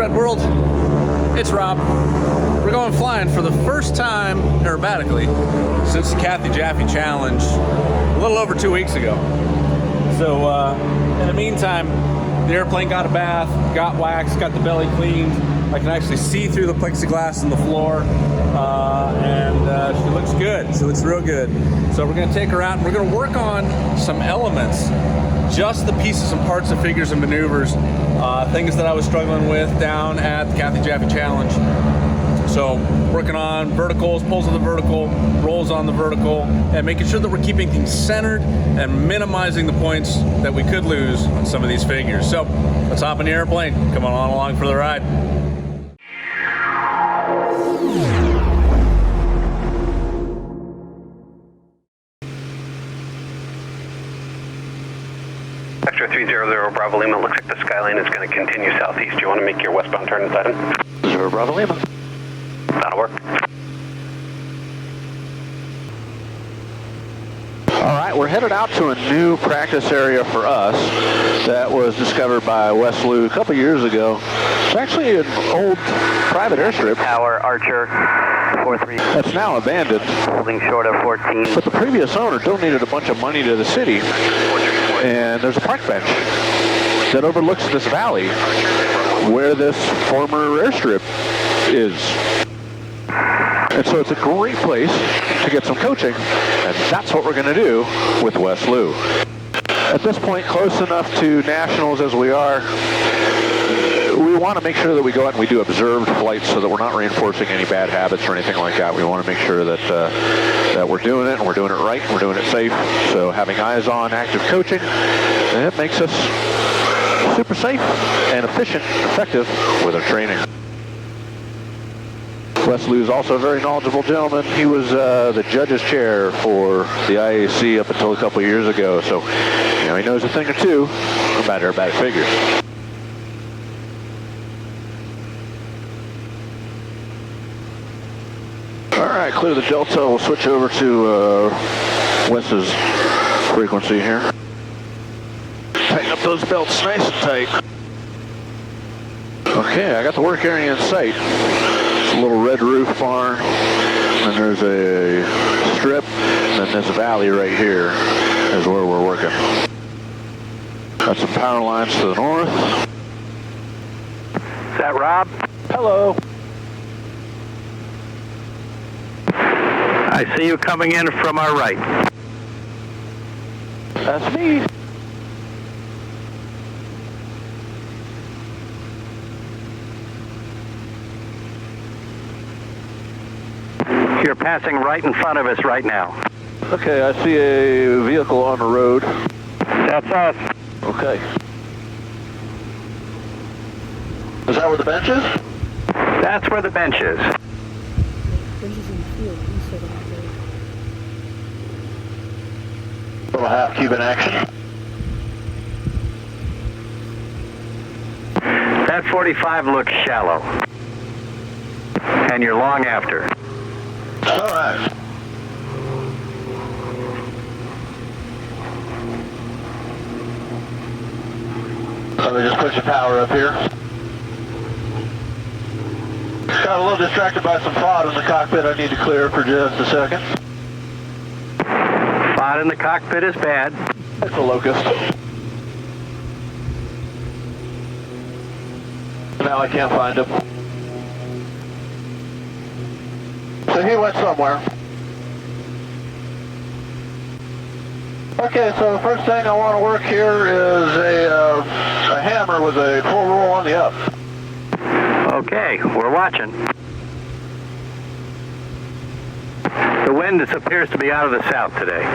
Red World, it's Rob. We're going flying for the first time aerobatically since the Kathy Jaffe Challenge a little over 2 weeks ago. So in the meantime, the airplane got a bath, got waxed, got the belly cleaned. I can actually see through the plexiglass in the floor, and she looks good. She looks real good. So we're going to take her out and we're going to work on some elements, just the pieces and parts of figures and maneuvers, things that I was struggling with down at the Kathy Jaffe Challenge. So working on verticals, pulls of the vertical, rolls on the vertical, and making sure that we're keeping things centered and minimizing the points that we could lose on some of these figures. So let's hop in the airplane. Come on along for the ride. Extra 300 Bravo Lima, looks like the skyline is going to continue southeast. Do you want to make your westbound turn inside him? 0 Bravo Lima. That'll work. All right, we're headed out to a new practice area for us that was discovered by Wes Lou a couple years ago. It's actually an old private airstrip. Tower, Archer, 43. That's now abandoned. Holding short of 14. But the previous owner donated a bunch of money to the city, and there's a park bench that overlooks this valley where this former airstrip is. And so it's a great place to get some coaching, and that's what we're going to do with Wes Lou. At this point, close enough to nationals as we are, we want to make sure that we go out and we do observed flights so that we're not reinforcing any bad habits or anything like that. We want to make sure that that we're doing it, and we're doing it right, and we're doing it safe. So having eyes on active coaching, it makes us super safe and efficient, effective with our training. Wes Lou is also a very knowledgeable gentleman. He was the judge's chair for the IAC up until a couple years ago, so you know, he knows a thing or two about aerobatic figures. All right, clear the delta. We'll switch over to Wes's frequency here. Tighten up those belts nice and tight. Okay, I got the work area in sight. A little red roof barn, and there's a strip, and then this valley right here is where we're working. Got some power lines to the north. Is that Rob? Hello. I see you coming in from our right. That's me. You're passing right in front of us right now. Okay, I see a vehicle on the road. That's us. Okay. Is that where the bench is? That's where the bench is. Little half cube in action. That 45 looks shallow. And you're long after. All right. Let me just push the power up here. Got a little distracted by some fog in the cockpit I need to clear for just a second. Fog in the cockpit is bad. It's a locust. Now I can't find him. So he went somewhere. Okay, so the first thing I want to work here is a hammer with a full roll on the up. Okay, we're watching. The wind appears to be out of the south today.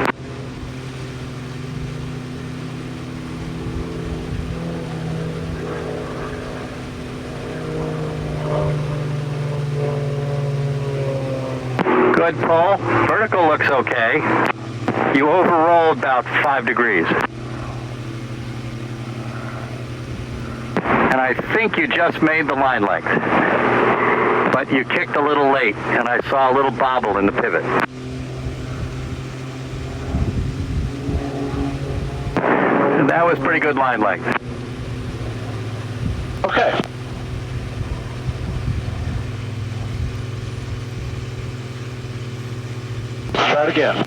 Good pull. Vertical looks okay. You overrolled about 5 degrees. And I think you just made the line length. But you kicked a little late, and I saw a little bobble in the pivot. And that was pretty good line length. Okay. Start again.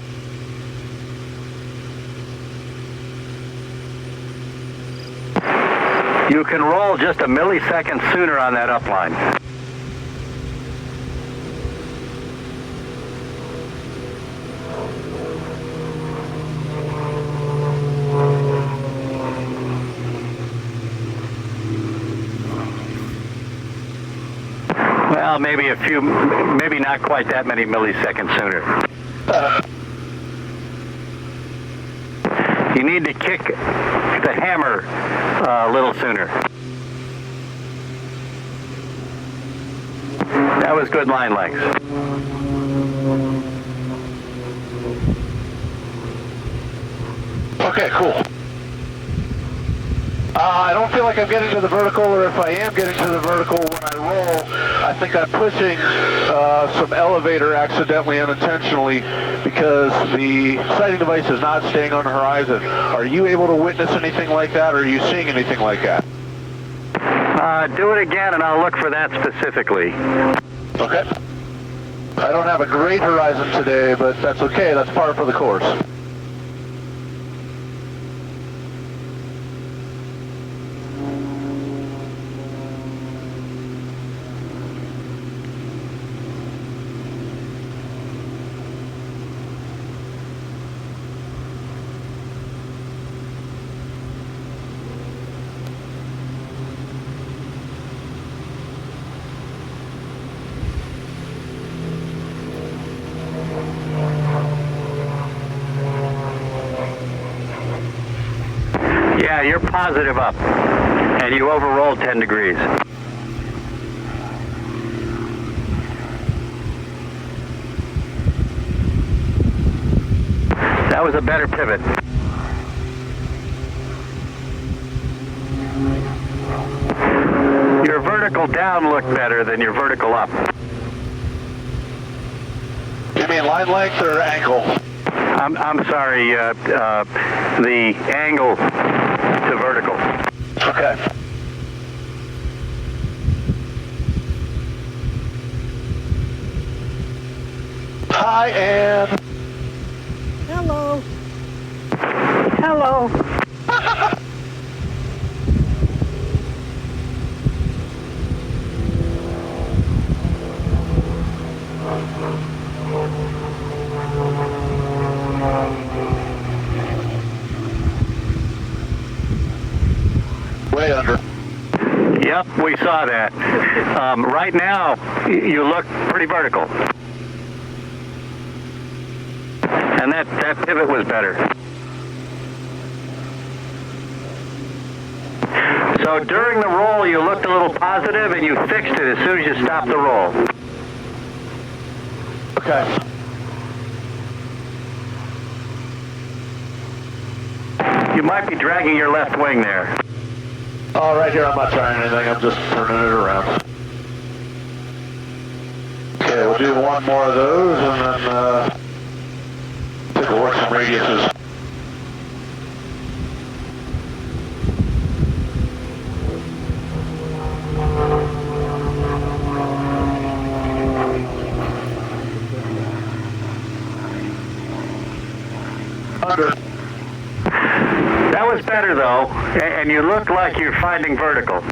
You can roll just a millisecond sooner on that upline. Well, maybe a few, maybe not quite that many milliseconds sooner. You need to kick the hammer a little sooner. That was good line length. Okay, cool. I don't feel like I'm getting to the vertical, or if I am getting to the vertical when I roll, I think I'm pushing some elevator accidentally, unintentionally, because the sighting device is not staying on the horizon. Are you able to witness anything like that, or are you seeing anything like that? Do it again and I'll look for that specifically. Okay. I don't have a great horizon today, but that's okay. That's par for the course. Yeah, you're positive up, and you overrolled 10 degrees. That was a better pivot. Your vertical down looked better than your vertical up. You mean line length or angle? I'm sorry, the angle to vertical. Okay. Hi, Ann. Hello. Hello. Way under. Yep, we saw that. Right now, you look pretty vertical. And that pivot was better. So during the roll, you looked a little positive and you fixed it as soon as you stopped the roll. Okay. You might be dragging your left wing there. Oh, right here, I'm not trying anything. I'm just turning it around. Okay, we'll do one more of those, and then take a work some radiuses. Under. That was better though, and you look like you're finding vertical.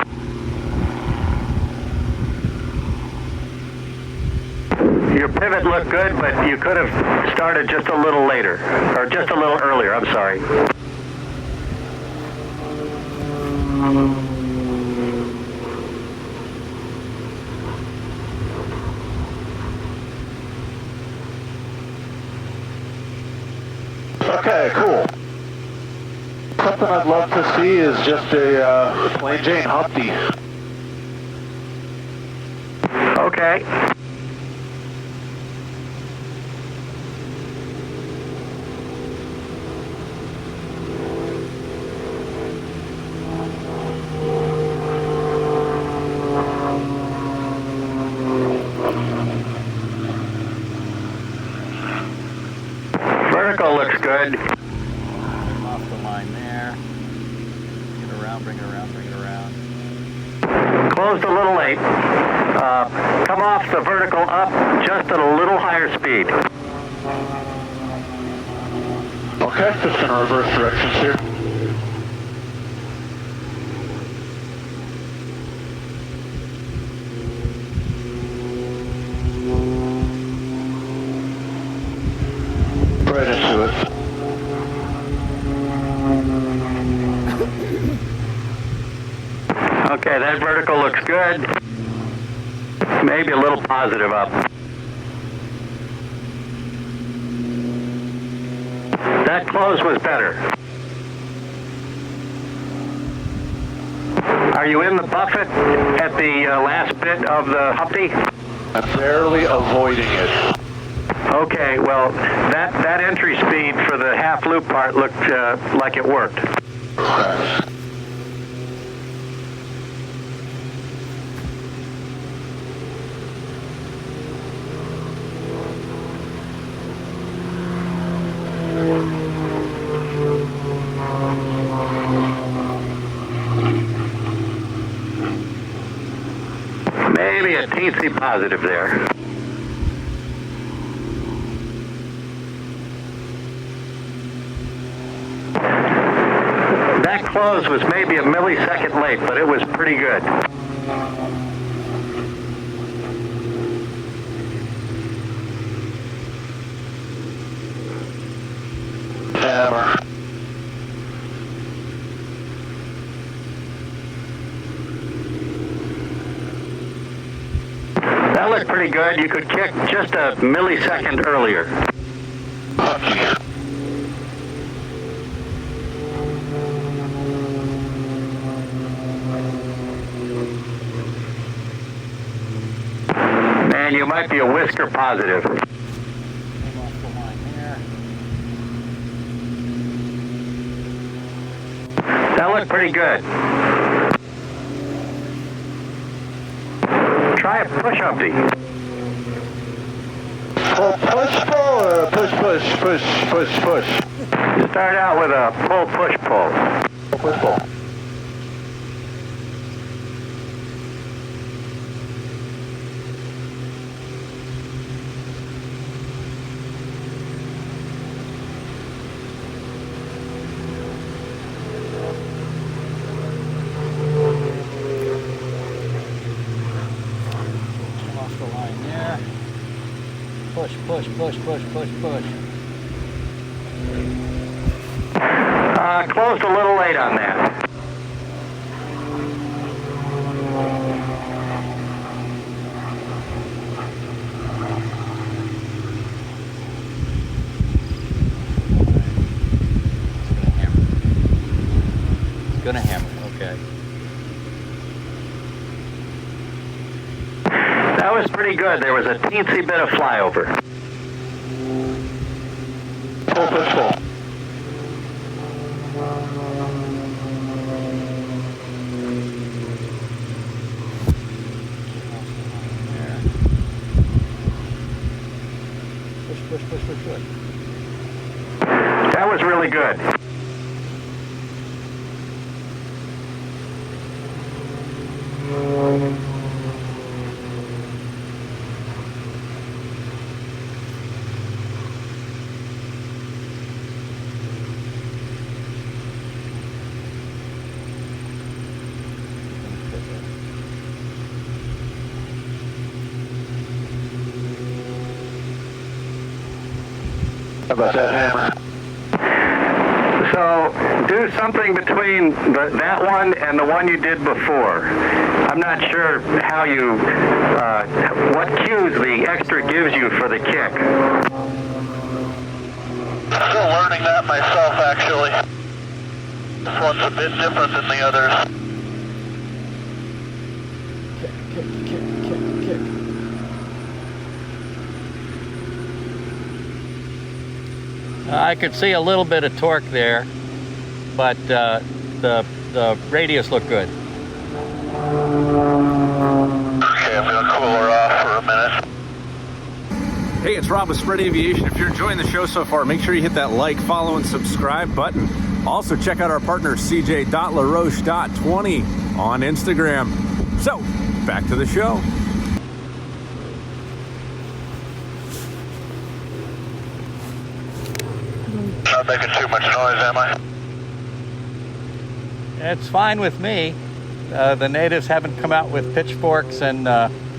Your pivot looked good, but you could have started just a little later, or just a little earlier, I'm sorry. Okay, cool. Something I'd love to see is just a plain Jane Humpty. Okay. Vertical looks good. Off the line there. Get around, bring it around, bring it around. Closed a little late. Come off the vertical up just at a little higher speed. Okay, just gonna reverse directions here. Right into it. Okay, that vertical looks good. Maybe a little positive up. That close was better. Are you in the buffet at the last bit of the Humpty? I'm barely avoiding it. Okay, well, that entry speed for the half loop part looked like it worked. Maybe a teensy positive there. That close was maybe a millisecond late, but it was pretty good. Hammer. That looked pretty good. You could kick just a millisecond earlier. Man, you might be a whisker positive. That looked pretty good. Try a push Humpty. Pull, push, pull, or push, push, push, push, push. You start out with a pull, push, pull. Push, pull. Push, push, push, push, push, push. Closed a little late on that. It's gonna hammer, okay. That was pretty good. There was a teensy bit of flyover. Pull, push, pull. Push, push, push, push, push. That was really good. How about that hammer? So do something between that one and the one you did before. I'm not sure how you, what cues the extra gives you for the kick. Still learning that myself, actually. This one's a bit different than the others. Kick, kick, kick, kick, kick. I could see a little bit of torque there, but the radius looked good. Okay, I'm going to cool her off for a minute. Hey, it's Rob with Spread Aviation. If you're enjoying the show so far, make sure you hit that like, follow, and subscribe button. Also, check out our partner, cj.laroche.20 on Instagram. So, back to the show. Not making too much noise, am I? It's fine with me. The natives haven't come out with pitchforks and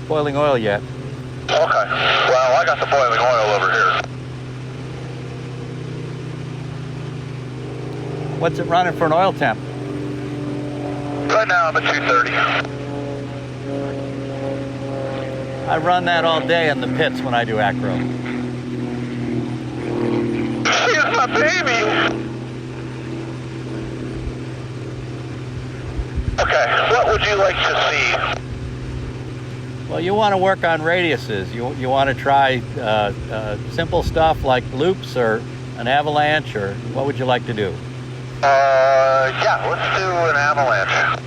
boiling oil yet. Okay. Well, I got the boiling oil over here. What's it running for an oil temp? Right now I'm at 230. I run that all day in the pits when I do acro. Here's my baby! Okay, what would you like to see? Well, you want to work on radiuses. You want to try simple stuff like loops or an avalanche, or what would you like to do? Yeah, let's do an avalanche.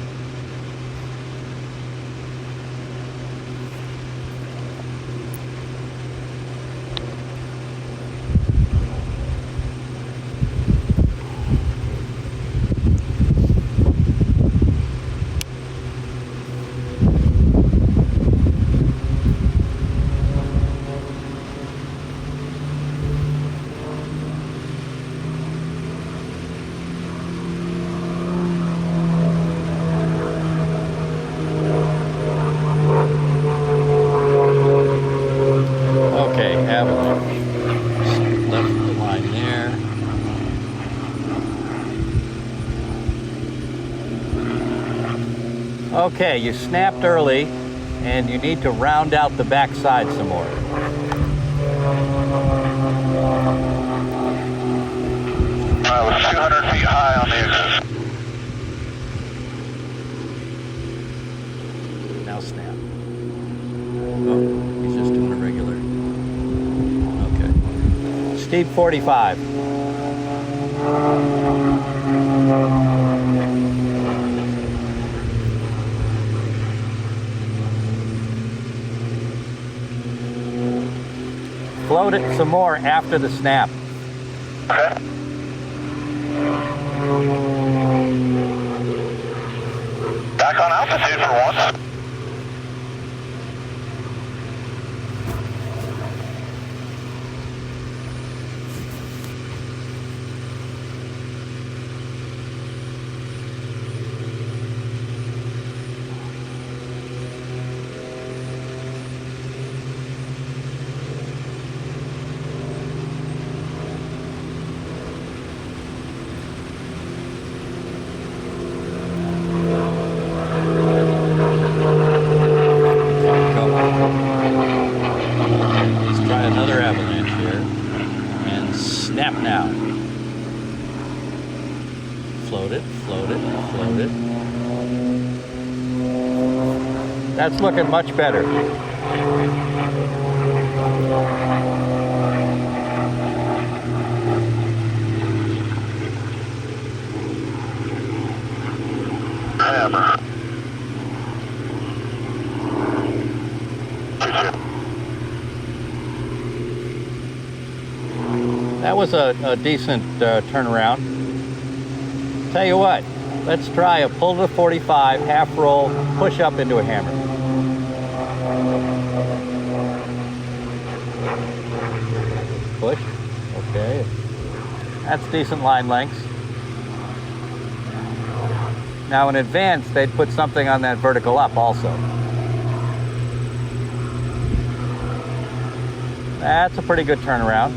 Okay, you snapped early, and you need to round out the back side some more. I was 200 feet high on the exit. Now snap. Oh, he's just doing a regular. Okay. Steep 45. Float it some more after the snap. Okay. Back on altitude for once. That's looking much better. Hammer. That was a decent turnaround. Tell you what, let's try a pull to 45, half roll, push up into a hammer. Push. Okay. That's decent line lengths. Now in advance, they'd put something on that vertical up also. That's a pretty good turnaround.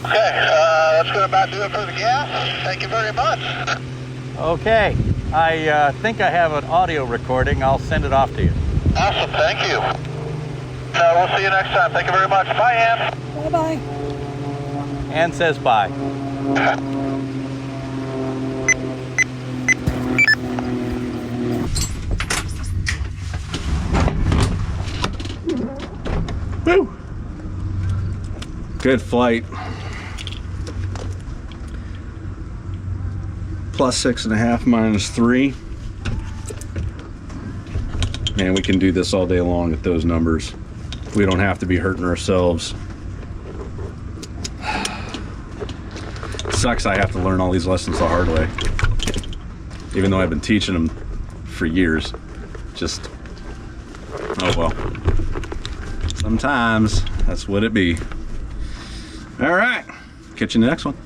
Okay, that's going to about do it for the gas. Thank you very much. Okay, I think I have an audio recording. I'll send it off to you. Awesome, thank you. We'll see you next time. Thank you very much. Bye, Ann. Bye-bye. Ann says bye. Woo! Good flight. Plus 6.5, -3. Man, we can do this all day long at those numbers. We don't have to be hurting ourselves. sucks I have to learn all these lessons the hard way. Even though I've been teaching them for years. Just, oh well. Sometimes that's what it be. All right, catch you in the next one.